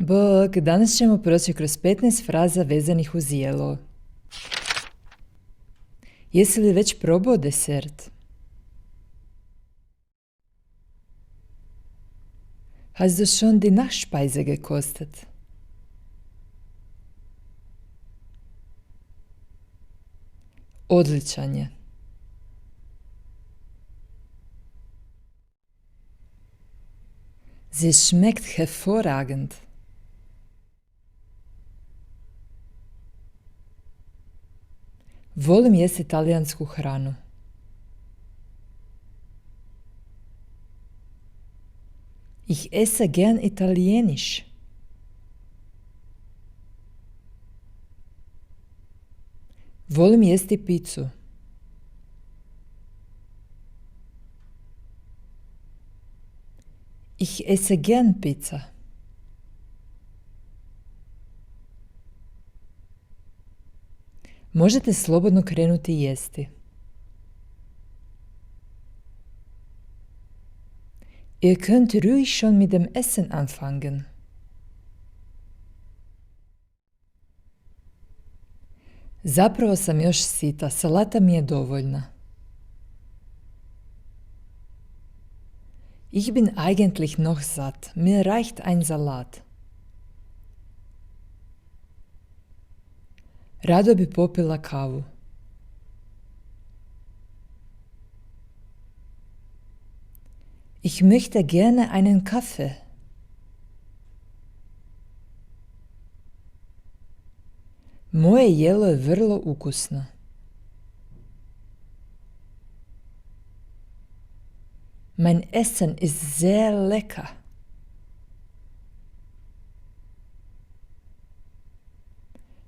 Bog, danas ćemo proći kroz 15 fraza vezanih uz jelo. Jesi li već probao desert? Hast du schon die Nachspeise gekostet? Odličan je. Sie schmeckt hervorragend. Volim jesti talijansku hranu. Ich esse gern italienisch. Volim jesti picu. Ich esse gern Pizza. Možete slobodno krenuti jesti. Ihr könnt ruhig schon mit dem Essen anfangen. Zapravo sam još sita, salata mi je dovoljna. Ich bin eigentlich noch satt, mir reicht ein Salat. Rado bi popila kavu. Ich möchte gerne einen Kaffee. Moje jelo je vrlo ukusno. Mein Essen ist sehr lecker.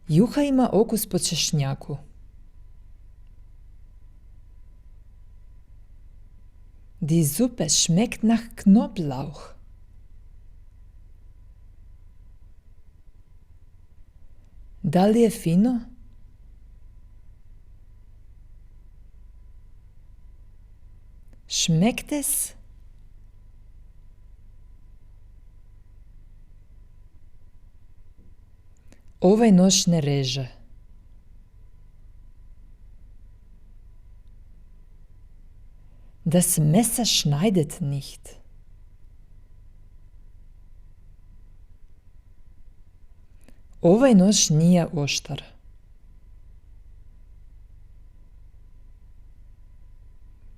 Juha ima okus po češnjaku. Die Suppe schmeckt nach Knoblauch. Da li je fino? Schmeckt es? Ovaj nož ne reže. Das Messer schneidet nicht. Ovaj nož nije oštar.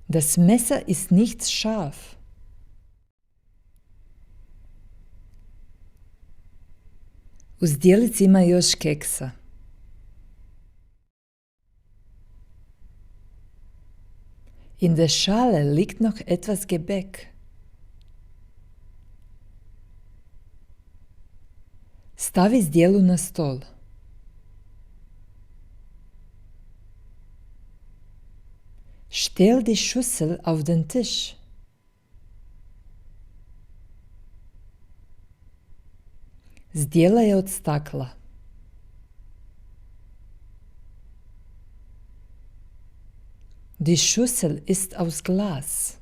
Das Messer ist nicht scharf. U zdjelici ima još keksa. In der Schale liegt noch etwas Gebäck. Stavi zdjelu na stol. Stell die Schüssel auf den Tisch. Zdjela je od stakla. Die Schüssel ist aus Glas.